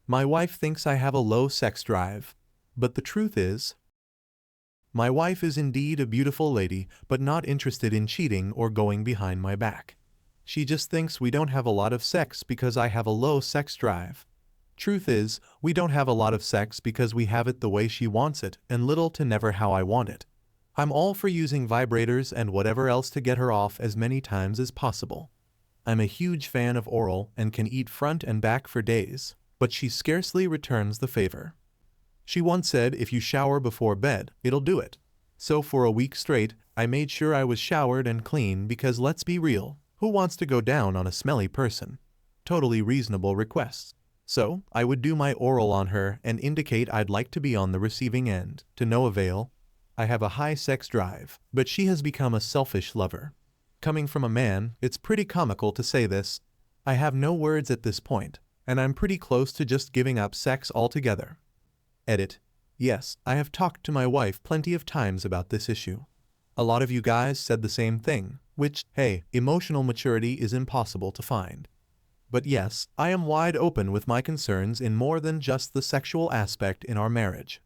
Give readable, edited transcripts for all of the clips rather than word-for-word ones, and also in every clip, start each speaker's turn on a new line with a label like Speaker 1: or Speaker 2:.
Speaker 1: My wife thinks I have a low sex drive. But the truth is, my wife is indeed a beautiful lady, but not interested in cheating or going behind my back. She just thinks we don't have a lot of sex because I have a low sex drive. Truth is, we don't have a lot of sex because we have it the way she wants it and little to never how I want it. I'm all for using vibrators and whatever else to get her off as many times as possible. I'm a huge fan of oral and can eat front and back for days, but she scarcely returns the favor. She once said if you shower before bed, it'll do it. So for a week straight, I made sure I was showered and clean because let's be real, who wants to go down on a smelly person? Totally reasonable requests. So, I would do my oral on her and indicate I'd like to be on the receiving end, to no avail. I have a high sex drive, but she has become a selfish lover. Coming from a man, it's pretty comical to say this. I have no words at this point, and I'm pretty close to just giving up sex altogether. Edit. Yes, I have talked to my wife plenty of times about this issue. A lot of you guys said the same thing, which, hey, emotional maturity is impossible to find. But yes, I am wide open with my concerns in more than just the sexual aspect in our marriage.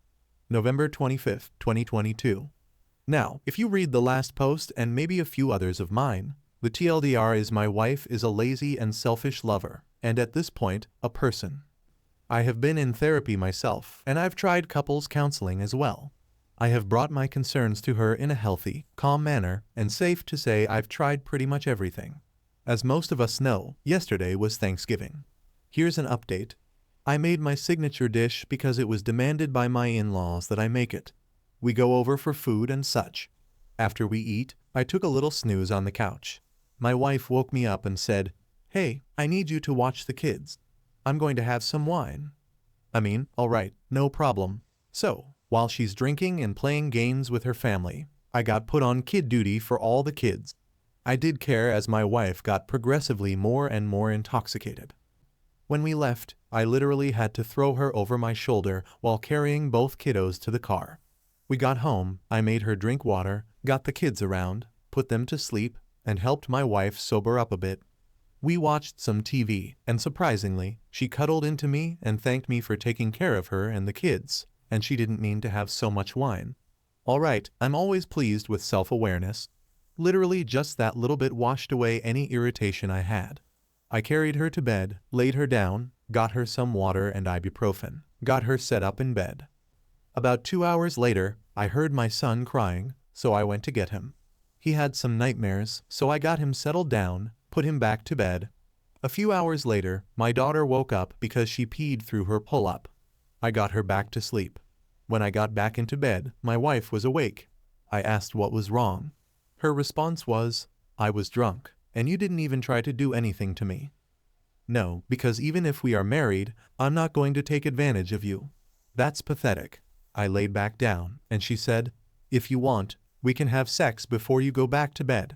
Speaker 1: November 25th, 2022. Now, if you read the last post and maybe a few others of mine, the TLDR is my wife is a lazy and selfish lover, and at this point, a person. I have been in therapy myself, and I've tried couples counseling as well. I have brought my concerns to her in a healthy, calm manner, and safe to say I've tried pretty much everything. As most of us know, yesterday was Thanksgiving. Here's an update. I made my signature dish because it was demanded by my in-laws that I make it. We go over for food and such. After we eat, I took a little snooze on the couch. My wife woke me up and said, "Hey, I need you to watch the kids. I'm going to have some wine." Alright, no problem. So, while she's drinking and playing games with her family, I got put on kid duty for all the kids. I did care as my wife got progressively more and more intoxicated. When we left, I literally had to throw her over my shoulder while carrying both kiddos to the car. We got home, I made her drink water, got the kids around, put them to sleep, and helped my wife sober up a bit. We watched some TV, and surprisingly, she cuddled into me and thanked me for taking care of her and the kids, and she didn't mean to have so much wine. Alright, I'm always pleased with self-awareness. Literally just that little bit washed away any irritation I had. I carried her to bed, laid her down, got her some water and ibuprofen, got her set up in bed. About 2 hours later, I heard my son crying, so I went to get him. He had some nightmares, so I got him settled down, put him back to bed. A few hours later, my daughter woke up because she peed through her pull-up. I got her back to sleep. When I got back into bed, my wife was awake. I asked what was wrong. Her response was, "I was drunk, and you didn't even try to do anything to me." No, because even if we are married, I'm not going to take advantage of you. That's pathetic. I laid back down, and she said, "If you want, we can have sex before you go back to bed."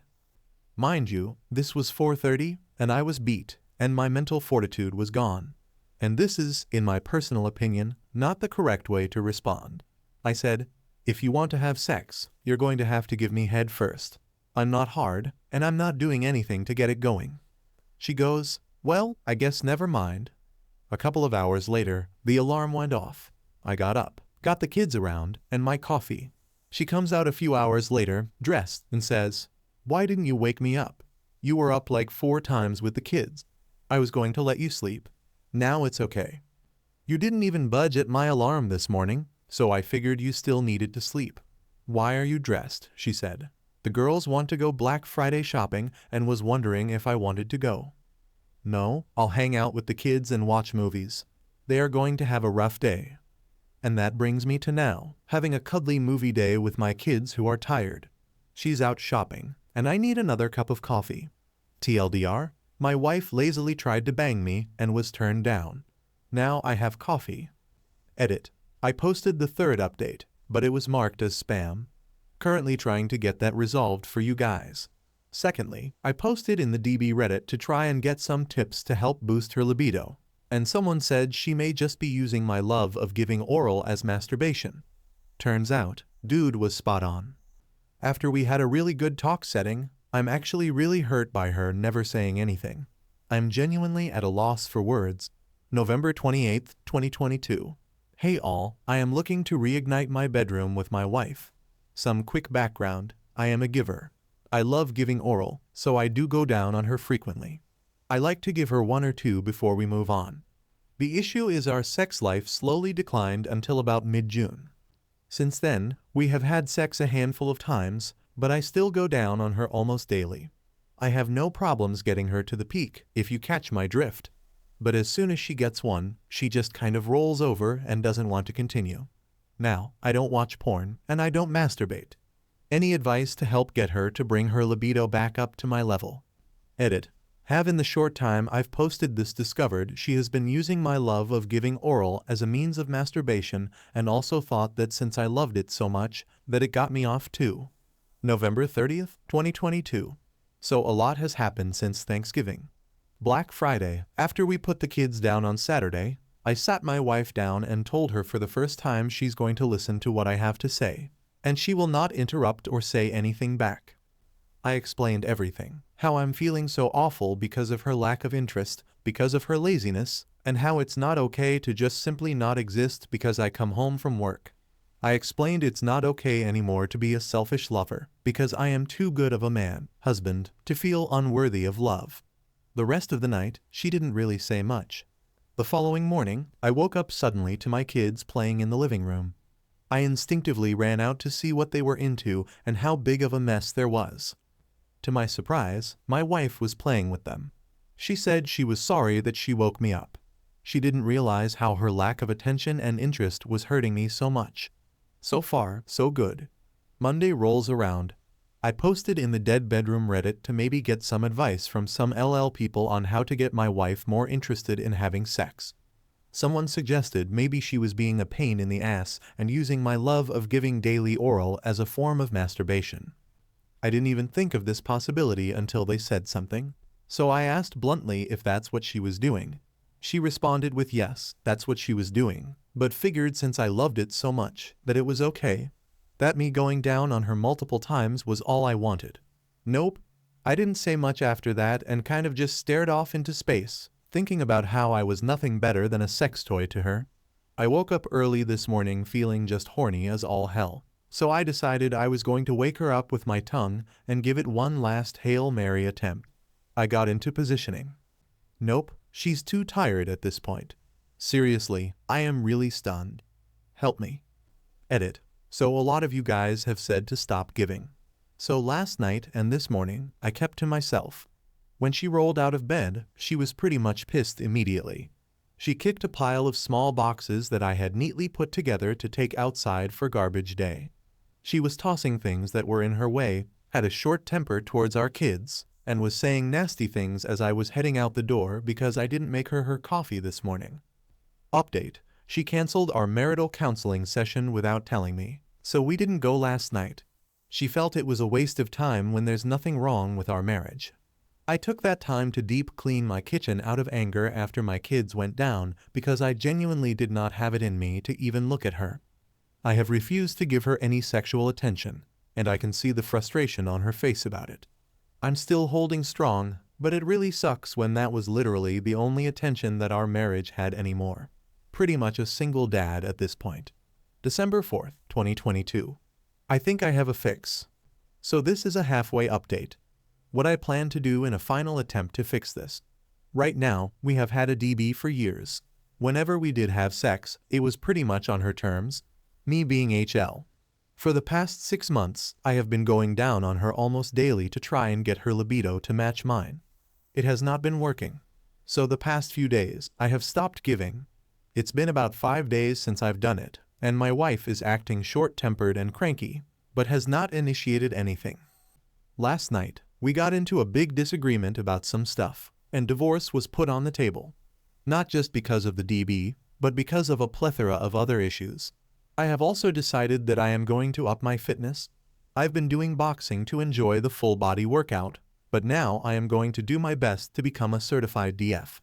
Speaker 1: Mind you, this was 4:30, and I was beat, and my mental fortitude was gone. And this is, in my personal opinion, not the correct way to respond. I said, "If you want to have sex, you're going to have to give me head first. I'm not hard, and I'm not doing anything to get it going." She goes, "Well, I guess never mind." A couple of hours later, the alarm went off. I got up, got the kids around, and my coffee. She comes out a few hours later, dressed, and says, "Why didn't you wake me up? You were up like 4 times with the kids. I was going to let you sleep. Now it's okay. You didn't even budge at my alarm this morning, so I figured you still needed to sleep." "Why are you dressed?" she said. "The girls want to go Black Friday shopping and was wondering if I wanted to go." "No, I'll hang out with the kids and watch movies. They are going to have a rough day." And that brings me to now, having a cuddly movie day with my kids who are tired. She's out shopping, and I need another cup of coffee. TLDR, my wife lazily tried to bang me and was turned down. Now I have coffee. Edit. I posted the third update, but it was marked as spam. Currently trying to get that resolved for you guys. Secondly, I posted in the DB Reddit to try and get some tips to help boost her libido, and someone said she may just be using my love of giving oral as masturbation. Turns out, dude was spot on. After we had a really good talk setting, I'm actually really hurt by her never saying anything. I'm genuinely at a loss for words. November 28, 2022. Hey all, I am looking to reignite my bedroom with my wife. Some quick background: I am a giver. I love giving oral, so I do go down on her frequently. I like to give her one or two before we move on. The issue is our sex life slowly declined until about mid-June. Since then, we have had sex a handful of times, but I still go down on her almost daily. I have no problems getting her to the peak, if you catch my drift. But as soon as she gets one, she just kind of rolls over and doesn't want to continue. Now, I don't watch porn, and I don't masturbate. Any advice to help get her to bring her libido back up to my level? Edit. Have in the short time I've posted this discovered she has been using my love of giving oral as a means of masturbation and also thought that since I loved it so much, that it got me off too. November 30th, 2022. So a lot has happened since Thanksgiving. Black Friday, after we put the kids down on Saturday, I sat my wife down and told her for the first time she's going to listen to what I have to say, and she will not interrupt or say anything back. I explained everything, how I'm feeling so awful because of her lack of interest, because of her laziness, and how it's not okay to just simply not exist because I come home from work. I explained it's not okay anymore to be a selfish lover, because I am too good of a man, husband, to feel unworthy of love. The rest of the night, she didn't really say much. The following morning, I woke up suddenly to my kids playing in the living room. I instinctively ran out to see what they were into and how big of a mess there was. To my surprise, my wife was playing with them. She said she was sorry that she woke me up. She didn't realize how her lack of attention and interest was hurting me so much. So far, so good. Monday rolls around. I posted in the Dead Bedroom Reddit to maybe get some advice from some LL people on how to get my wife more interested in having sex. Someone suggested maybe she was being a pain in the ass and using my love of giving daily oral as a form of masturbation. I didn't even think of this possibility until they said something. So I asked bluntly if that's what she was doing. She responded with yes, that's what she was doing, but figured since I loved it so much that it was okay. That me going down on her multiple times was all I wanted. Nope. I didn't say much after that and kind of just stared off into space, thinking about how I was nothing better than a sex toy to her. I woke up early this morning feeling just horny as all hell. So I decided I was going to wake her up with my tongue and give it one last Hail Mary attempt. I got into positioning. Nope, she's too tired at this point. Seriously, I am really stunned. Help me. Edit. So a lot of you guys have said to stop giving. So last night and this morning, I kept to myself. When she rolled out of bed, she was pretty much pissed immediately. She kicked a pile of small boxes that I had neatly put together to take outside for garbage day. She was tossing things that were in her way, had a short temper towards our kids, and was saying nasty things as I was heading out the door because I didn't make her coffee this morning. Update: she canceled our marital counseling session without telling me, so we didn't go last night. She felt it was a waste of time when there's nothing wrong with our marriage. I took that time to deep clean my kitchen out of anger after my kids went down because I genuinely did not have it in me to even look at her. I have refused to give her any sexual attention, and I can see the frustration on her face about it. I'm still holding strong, but it really sucks when that was literally the only attention that our marriage had anymore. Pretty much a single dad at this point. December 4th, 2022. I think I have a fix. So this is a halfway update. What I plan to do in a final attempt to fix this. Right now, we have had a DB for years. Whenever we did have sex, it was pretty much on her terms. Me being HL. For the past 6 months, I have been going down on her almost daily to try and get her libido to match mine. It has not been working. So the past few days, I have stopped giving. It's been about 5 days since I've done it, and my wife is acting short-tempered and cranky, but has not initiated anything. Last night, we got into a big disagreement about some stuff, and divorce was put on the table. Not just because of the DB, but because of a plethora of other issues. I have also decided that I am going to up my fitness. I've been doing boxing to enjoy the full body workout, but now I am going to do my best to become a certified DF.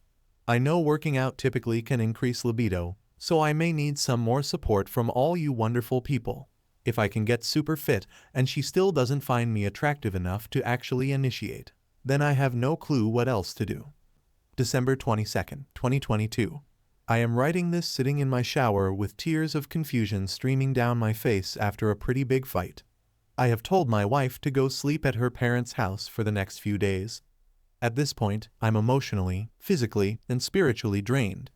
Speaker 1: I know working out typically can increase libido, so I may need some more support from all you wonderful people. If I can get super fit and she still doesn't find me attractive enough to actually initiate, then I have no clue what else to do. December 22nd, 2022. I am writing this sitting in my shower with tears of confusion streaming down my face after a pretty big fight. I have told my wife to go sleep at her parents' house for the next few days. At this point, I'm emotionally, physically, and spiritually drained.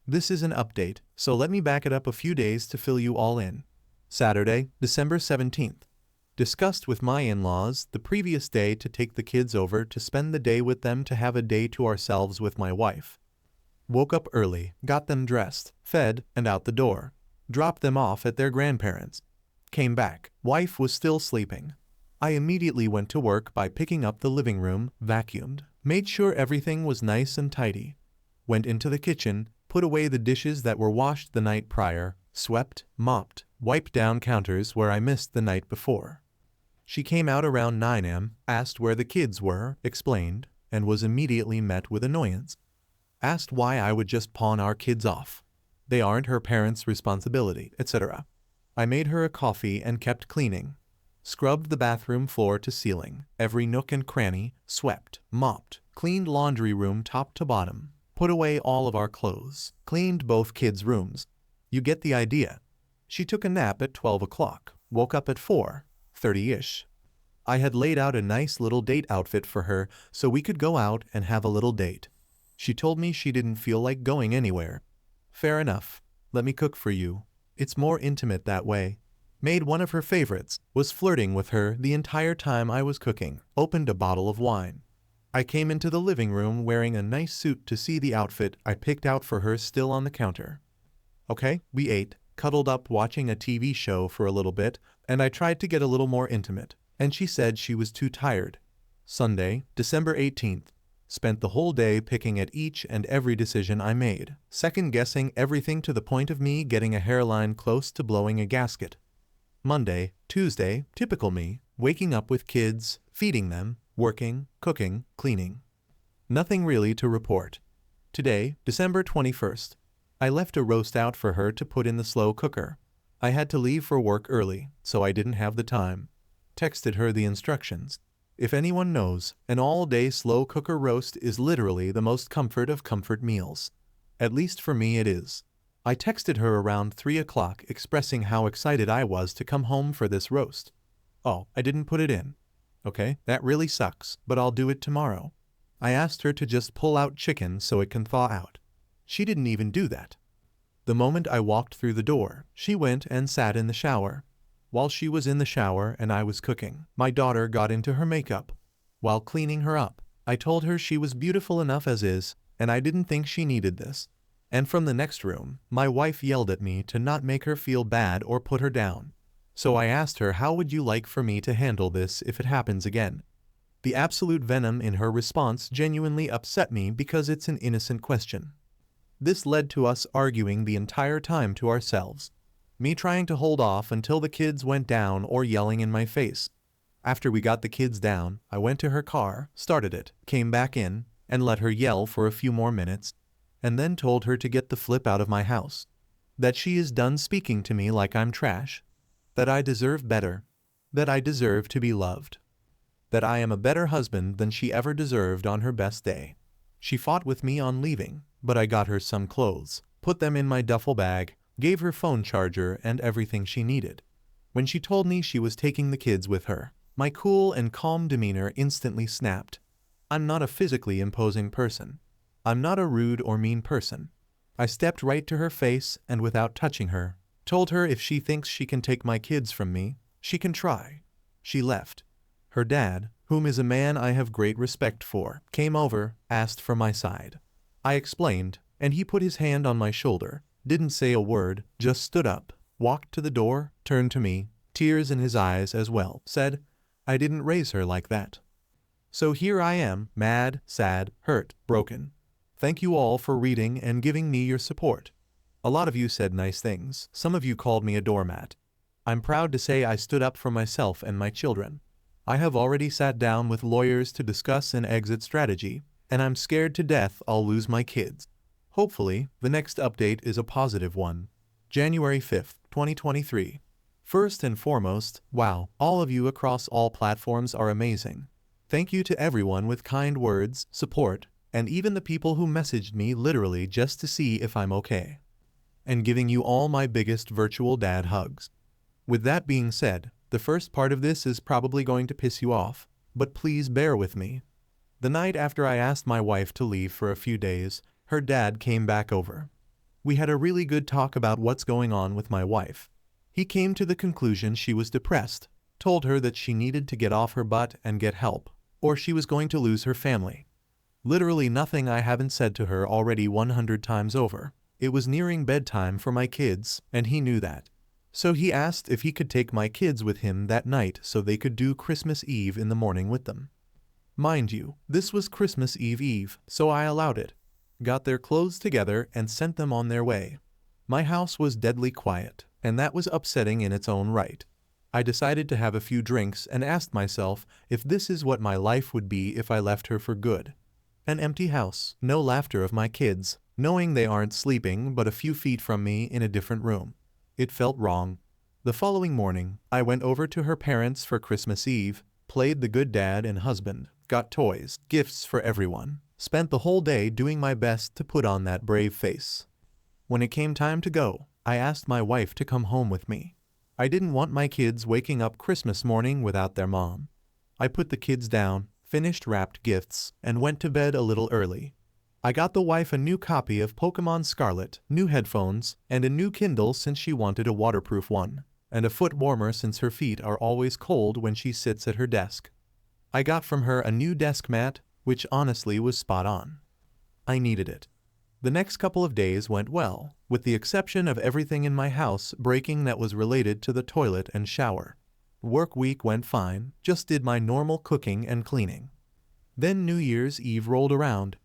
Speaker 1: This is an update, so let me back it up a few days to fill you all in. Saturday, December 17th. Discussed with my in-laws the previous day to take the kids over to spend the day with them to have a day to ourselves with my wife. Woke up early, got them dressed, fed, and out the door. Dropped them off at their grandparents'. Came back. Wife was still sleeping. I immediately went to work by picking up the living room, vacuumed, made sure everything was nice and tidy. Went into the kitchen, put away the dishes that were washed the night prior, swept, mopped, wiped down counters where I missed the night before. She came out around 9 a.m., asked where the kids were, explained, and was immediately met with annoyance. Asked why I would just pawn our kids off. They aren't her parents' responsibility, etc. I made her a coffee and kept cleaning. Scrubbed the bathroom floor to ceiling, every nook and cranny, swept, mopped, cleaned laundry room top to bottom, put away all of our clothes, cleaned both kids' rooms. You get the idea. She took a nap at 12 o'clock, woke up at 4:30-ish. I had laid out a nice little date outfit for her so we could go out and have a little date. She told me she didn't feel like going anywhere. Fair enough. Let me cook for you. It's more intimate that way. Made one of her favorites, was flirting with her the entire time I was cooking, opened a bottle of wine. I came into the living room wearing a nice suit to see the outfit I picked out for her still on the counter. Okay, we ate, cuddled up watching a TV show for a little bit, and I tried to get a little more intimate, and she said she was too tired. Sunday, December 18th. Spent the whole day picking at each and every decision I made, second-guessing everything to the point of me getting a hairline close to blowing a gasket. Monday, Tuesday, typical me, waking up with kids, feeding them, working, cooking, cleaning. Nothing really to report. Today, December 21st. I left a roast out for her to put in the slow cooker. I had to leave for work early, so I didn't have the time. Texted her the instructions. If anyone knows, an all-day slow cooker roast is literally the most comfort of comfort meals. At least for me it is. I texted her around 3 o'clock expressing how excited I was to come home for this roast. Oh, I didn't put it in. Okay, that really sucks, but I'll do it tomorrow. I asked her to just pull out chicken so it can thaw out. She didn't even do that. The moment I walked through the door, she went and sat in the shower. While she was in the shower and I was cooking, my daughter got into her makeup. While cleaning her up, I told her she was beautiful enough as is, and I didn't think she needed this. And from the next room, my wife yelled at me to not make her feel bad or put her down. So I asked her, how would you like for me to handle this if it happens again? The absolute venom in her response genuinely upset me because it's an innocent question. This led to us arguing the entire time to ourselves. Me trying to hold off until the kids went down or yelling in my face. After we got the kids down, I went to her car, started it, came back in, and let her yell for a few more minutes, and then told her to get the flip out of my house. That she is done speaking to me like I'm trash. That I deserve better. That I deserve to be loved. That I am a better husband than she ever deserved on her best day. She fought with me on leaving, but I got her some clothes, put them in my duffel bag, gave her phone charger and everything she needed. When she told me she was taking the kids with her, my cool and calm demeanor instantly snapped. I'm not a physically imposing person. I'm not a rude or mean person. I stepped right to her face and without touching her, told her if she thinks she can take my kids from me, she can try. She left. Her dad, whom is a man I have great respect for, came over, asked for my side. I explained, and he put his hand on my shoulder, didn't say a word, just stood up, walked to the door, turned to me, tears in his eyes as well, said, I didn't raise her like that. So here I am, mad, sad, hurt, broken. Thank you all for reading and giving me your support. A lot of you said nice things, some of you called me a doormat. I'm proud to say I stood up for myself and my children. I have already sat down with lawyers to discuss an exit strategy, and I'm scared to death I'll lose my kids. Hopefully, the next update is a positive one. January 5th, 2023. First and foremost, wow, all of you across all platforms are amazing. Thank you to everyone with kind words, support, and even the people who messaged me literally just to see if I'm okay. And giving you all my biggest virtual dad hugs. With that being said, the first part of this is probably going to piss you off, but please bear with me. The night after I asked my wife to leave for a few days, her dad came back over. We had a really good talk about what's going on with my wife. He came to the conclusion she was depressed, told her that she needed to get off her butt and get help, or she was going to lose her family. Literally nothing I haven't said to her already 100 times over. It was nearing bedtime for my kids, and he knew that. So he asked if he could take my kids with him that night so they could do Christmas Eve in the morning with them. Mind you, this was Christmas Eve, so I allowed it. Got their clothes together and sent them on their way. My house was deadly quiet, and that was upsetting in its own right. I decided to have a few drinks and asked myself if this is what my life would be if I left her for good. An empty house, no laughter of my kids, knowing they aren't sleeping but a few feet from me in a different room. It felt wrong. The following morning, I went over to her parents for Christmas Eve, played the good dad and husband, got toys, gifts for everyone, spent the whole day doing my best to put on that brave face. When it came time to go, I asked my wife to come home with me. I didn't want my kids waking up Christmas morning without their mom. I put the kids down, finished wrapped gifts, and went to bed a little early. I got the wife a new copy of Pokemon Scarlet, new headphones, and a new Kindle since she wanted a waterproof one, and a foot warmer since her feet are always cold when she sits at her desk. I got from her a new desk mat, which honestly was spot on. I needed it. The next couple of days went well, with the exception of everything in my house breaking that was related to the toilet and shower. Work week went fine, just did my normal cooking and cleaning. Then New Year's Eve rolled around.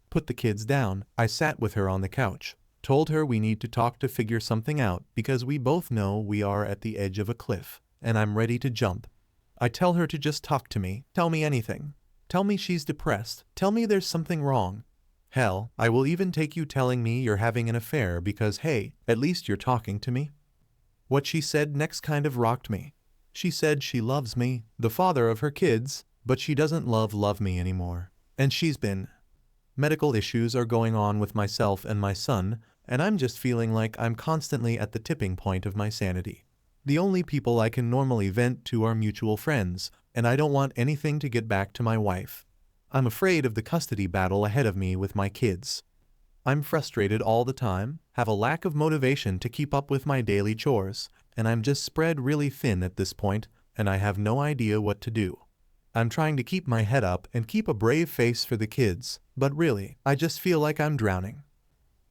Speaker 1: Put the kids down, I sat with her on the couch, told her we need to talk to figure something out because we both know we are at the edge of a cliff, and I'm ready to jump. I tell her to just talk to me, tell me anything. Tell me she's depressed, tell me there's something wrong. Hell, I will even take you telling me you're having an affair because hey, at least you're talking to me. What she said next kind of rocked me. She said she loves me, the father of her kids, but she doesn't love me anymore. And she's been. Medical issues are going on with myself and my son, and I'm just feeling like I'm constantly at the tipping point of my sanity. The only people I can normally vent to are mutual friends, and I don't want anything to get back to my wife. I'm afraid of the custody battle ahead of me with my kids. I'm frustrated all the time, have a lack of motivation to keep up with my daily chores, and I'm just spread really thin at this point, and I have no idea what to do. I'm trying to keep my head up and keep a brave face for the kids, but really, I just feel like I'm drowning.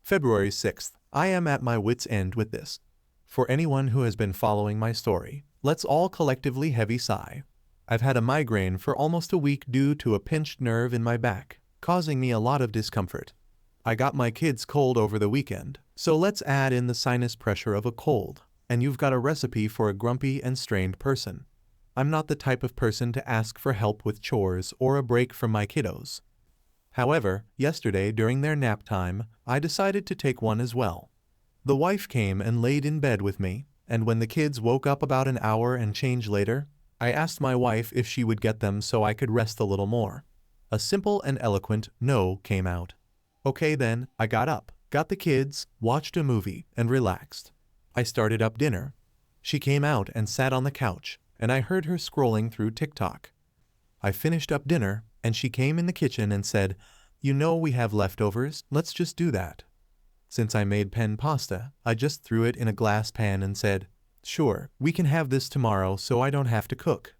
Speaker 1: February 6th, I am at my wit's end with this. For anyone who has been following my story, let's all collectively heavy sigh. I've had a migraine for almost a week due to a pinched nerve in my back, causing me a lot of discomfort. I got my kids cold over the weekend, so let's add in the sinus pressure of a cold, and you've got a recipe for a grumpy and strained person. I'm not the type of person to ask for help with chores or a break from my kiddos. However, yesterday during their nap time, I decided to take one as well. The wife came and laid in bed with me, and when the kids woke up about an hour and change later, I asked my wife if she would get them so I could rest a little more. A simple and eloquent no came out. Okay then, I got up, got the kids, watched a movie, and relaxed. I started up dinner. She came out and sat on the couch, and I heard her scrolling through TikTok. I finished up dinner, and she came in the kitchen and said, "You know we have leftovers, let's just do that." Since I made pen pasta, I just threw it in a glass pan and said, "Sure, we can have this tomorrow so I don't have to cook."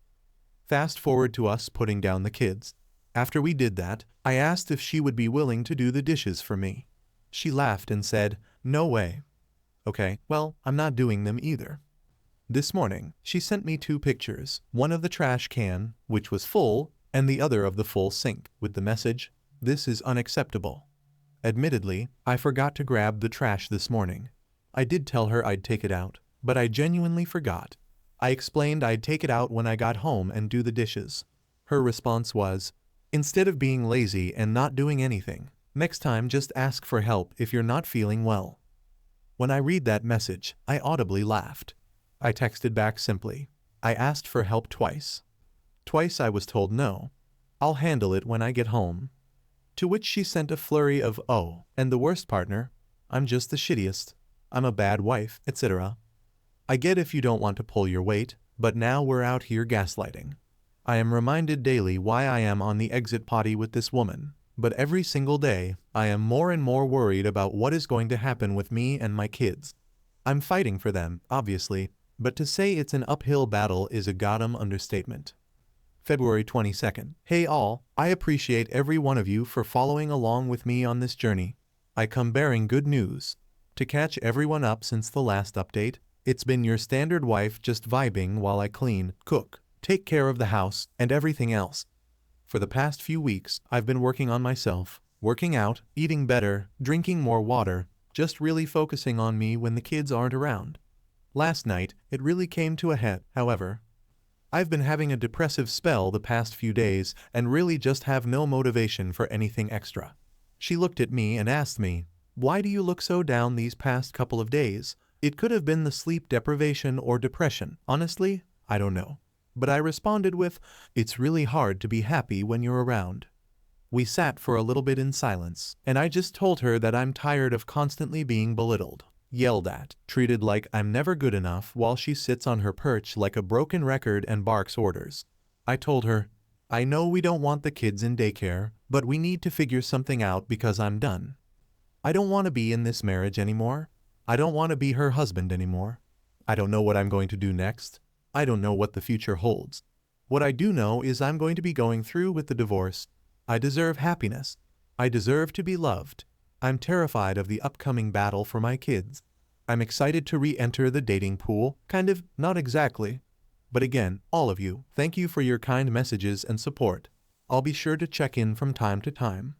Speaker 1: Fast forward to us putting down the kids. After we did that, I asked if she would be willing to do the dishes for me. She laughed and said, "No way." Okay, well, I'm not doing them either. This morning, she sent me 2 pictures, one of the trash can, which was full, and the other of the full sink, with the message, "This is unacceptable." Admittedly, I forgot to grab the trash this morning. I did tell her I'd take it out, but I genuinely forgot. I explained I'd take it out when I got home and do the dishes. Her response was, "Instead of being lazy and not doing anything, next time just ask for help if you're not feeling well." When I read that message, I audibly laughed. I texted back simply, "I asked for help twice. Twice I was told no. I'll handle it when I get home." To which she sent a flurry of "oh, and the worst partner, I'm just the shittiest, I'm a bad wife," etc. I get if you don't want to pull your weight, but now we're out here gaslighting. I am reminded daily why I am on the exit potty with this woman, but every single day, I am more and more worried about what is going to happen with me and my kids. I'm fighting for them, obviously, but to say it's an uphill battle is a goddamn understatement. February 22nd. Hey all, I appreciate every one of you for following along with me on this journey. I come bearing good news. To catch everyone up since the last update, it's been your standard wife just vibing while I clean, cook, take care of the house, and everything else. For the past few weeks, I've been working on myself, working out, eating better, drinking more water, just really focusing on me when the kids aren't around. Last night, it really came to a head, however. I've been having a depressive spell the past few days and really just have no motivation for anything extra. She looked at me and asked me, "Why do you look so down these past couple of days?" It could have been the sleep deprivation or depression. Honestly, I don't know. But I responded with, "It's really hard to be happy when you're around." We sat for a little bit in silence, and I just told her that I'm tired of constantly being belittled, yelled at, treated like I'm never good enough while she sits on her perch like a broken record and barks orders. I told her, "I know we don't want the kids in daycare, but we need to figure something out because I'm done. I don't want to be in this marriage anymore. I don't want to be her husband anymore. I don't know what I'm going to do next. I don't know what the future holds. What I do know is I'm going to be going through with the divorce. I deserve happiness. I deserve to be loved. I'm terrified of the upcoming battle for my kids. I'm excited to re-enter the dating pool, kind of, not exactly. But again, all of you, thank you for your kind messages and support. I'll be sure to check in from time to time."